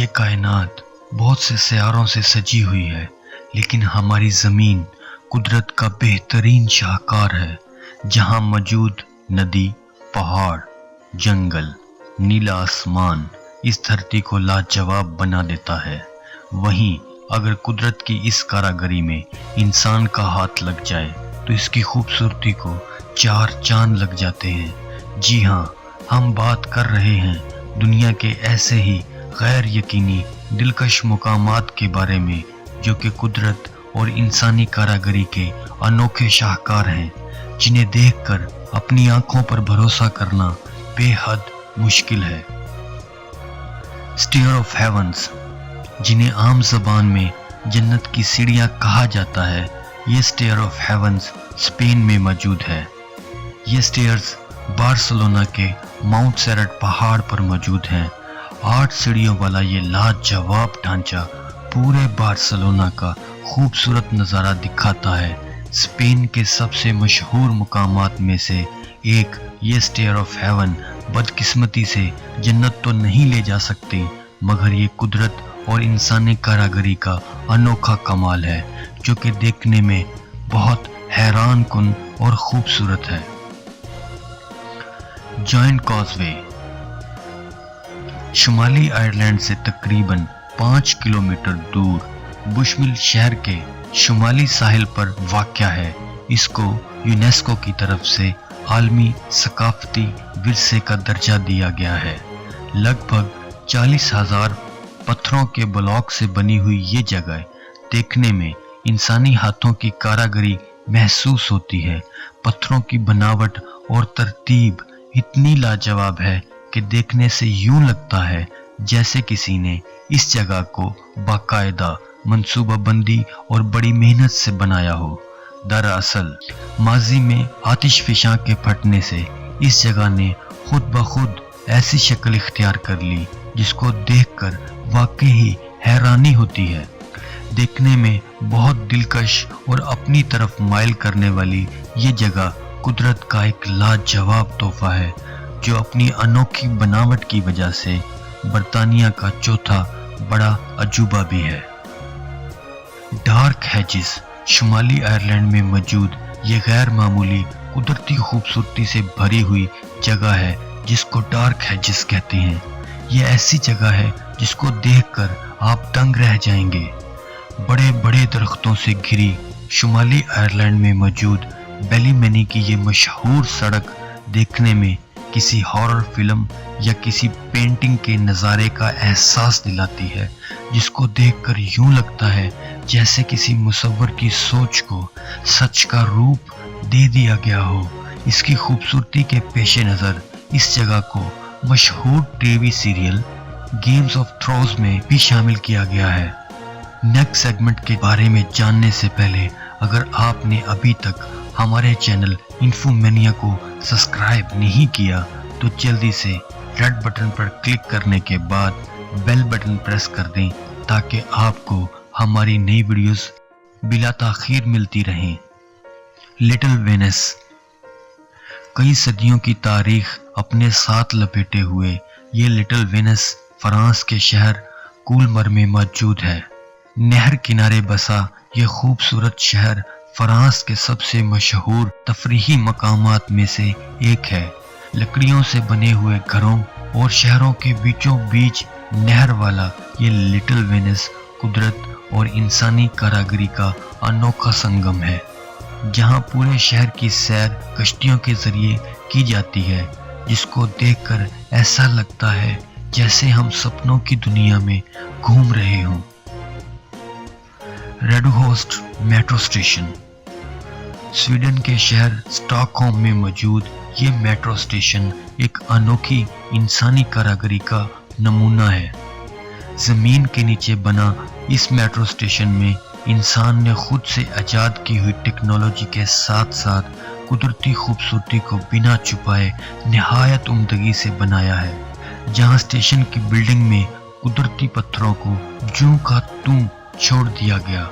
ये कायनात बहुत से सियारों से सजी हुई है, लेकिन हमारी ज़मीन कुदरत का बेहतरीन शाहकार है, जहाँ मौजूद नदी, पहाड़, जंगल, नीला आसमान इस धरती को लाजवाब बना देता है। वहीं अगर कुदरत की इस कारागरी में इंसान का हाथ लग जाए तो इसकी खूबसूरती को चार चांद लग जाते हैं। जी हाँ, हम बात कर रहे हैं दुनिया के ऐसे ही गैर यकीनी दिलकश मुकामात के बारे में जो कि कुदरत और इंसानी कारागरी के अनोखे शाहकार हैं, जिन्हें देखकर अपनी आंखों पर भरोसा करना बेहद मुश्किल है। स्टेयर ऑफ हेवंस, जिन्हें आम ज़बान में जन्नत की सीढ़ियाँ कहा जाता है, ये स्टेयर ऑफ हेवंस स्पेन में मौजूद है। ये स्टेयर्स बार्सिलोना के माउंट सेरट पहाड़ पर मौजूद हैं। 8 सीढ़ियों वाला ये लाजवाब ढांचा पूरे बार्सिलोना का खूबसूरत नज़ारा दिखाता है। स्पेन के सबसे मशहूर मुकामात में से एक ये स्टेयर ऑफ हेवन बदकिस्मती से जन्नत तो नहीं ले जा सकती, मगर ये कुदरत और इंसानी कारागरी का अनोखा कमाल है, जो कि देखने में बहुत हैरान कुन और खूबसूरत है। जॉइंट कॉजवे शुमाली आयरलैंड से तकरीबन 5 किलोमीटर दूर बुशमिल शहर के शुमाली साहिल पर वाक़या है। इसको यूनेस्को की तरफ से आलमी सकाफती विरसे का दर्जा दिया गया है। लगभग 40,000 पत्थरों के ब्लॉक से बनी हुई ये जगह देखने में इंसानी हाथों की कारागरी महसूस होती है। पत्थरों की बनावट और तरतीब इतनी लाजवाब है कि देखने से यूं लगता है जैसे किसी ने इस जगह को बाकायदा मंसूबाबंदी और बड़ी मेहनत से बनाया हो। दरअसल माजी में आतिशफिशां के फटने से इस जगह ने खुद ब खुद ऐसी शक्ल इख्तियार कर ली जिसको देखकर वाकई ही हैरानी होती है। देखने में बहुत दिलकश और अपनी तरफ माइल करने वाली ये जगह कुदरत का एक लाजवाब तोहफा है, जो अपनी अनोखी बनावट की वजह से बरतानिया का चौथा बड़ा अजूबा भी है। डार्क हेजिस शुमाली आयरलैंड में मौजूद ये गैर मामूली कुदरती खूबसूरती से भरी हुई जगह है, जिसको डार्क हेजिस कहते हैं। ये ऐसी जगह है जिसको देखकर आप दंग रह जाएंगे। बड़े बड़े दरख्तों से घिरी शुमाली आयरलैंड में मौजूद बैलीमनी की ये मशहूर सड़क देखने में किसी हॉरर फिल्म या किसी पेंटिंग के नज़ारे का एहसास दिलाती है, जिसको देखकर यूं लगता है जैसे किसी मुसव्वर की सोच को सच का रूप दे दिया गया हो। इसकी खूबसूरती के पेश नज़र इस जगह को मशहूर TV serial games of thrones में भी शामिल किया गया है। नेक्स्ट सेगमेंट के बारे में जानने से पहले अगर आपने अभी तक हमारे चैनल इन्फोमेनिया को सब्सक्राइब नहीं किया तो जल्दी से रेड बटन पर क्लिक करने के बाद बेल बटन प्रेस कर दें, ताकि आपको हमारी नई वीडियोस बिला ताखीर मिलती रहें। लिटिल वेनिस कई सदियों की तारीख अपने साथ लपेटे हुए ये लिटिल वेनिस फ्रांस के शहर कूलमर में मौजूद है। नहर किनारे बसा ये खूबसूरत शहर फ्रांस के सबसे मशहूर तफरीही मकामात में से एक है। लकड़ियों से बने हुए घरों और शहरों के बीचों बीच नहर वाला ये लिटिल वेनिस कुदरत और इंसानी कारागरी का अनोखा संगम है, जहां पूरे शहर की सैर कश्तियों के जरिए की जाती है, जिसको देखकर ऐसा लगता है जैसे हम सपनों की दुनिया में घूम रहे हों। रेडोहोस्ट मेट्रो स्टेशन स्वीडन के शहर स्टॉकहोम में मौजूद ये मेट्रो स्टेशन एक अनोखी इंसानी कारागरी का नमूना है। जमीन के नीचे बना इस मेट्रो स्टेशन में इंसान ने खुद से ईजाद की हुई टेक्नोलॉजी के साथ साथ कुदरती खूबसूरती को बिना छुपाए निहायत उम्दगी से बनाया है। जहां स्टेशन की बिल्डिंग में कुदरती पत्थरों को जूं का तूं छोड़ दिया गया।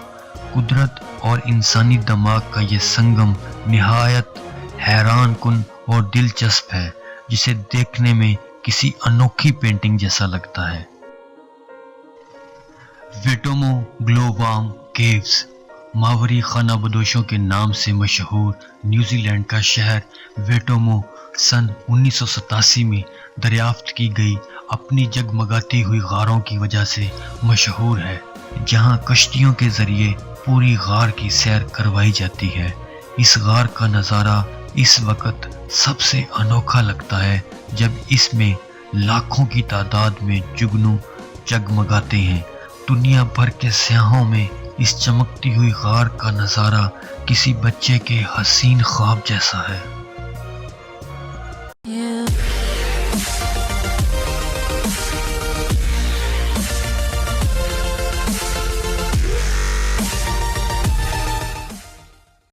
कुदरत और इंसानी दिमाग का ये संगम निहायत हैरान कुन और दिलचस्प है, जिसे देखने में किसी अनोखी पेंटिंग जैसा लगता है। ویٹومو گلووام کیوز ماوری خانہ بدوشوں کے نام سے مشہور نیوزی لینڈ کا شہر ویٹومو سن 1987 میں دریافت کی گئی اپنی جگمگاتی ہوئی غاروں کی وجہ سے مشہور ہے، جہاں کشتیوں کے ذریعے پوری غار کی سیر کروائی جاتی ہے۔ اس غار کا نظارہ اس وقت سب سے انوکھا لگتا ہے جب اس میں لاکھوں کی تعداد میں جگنو جگمگاتے ہیں۔ دنیا بھر کے سیاحوں میں اس چمکتی ہوئی غار کا نظارہ کسی بچے کے حسین خواب جیسا ہے۔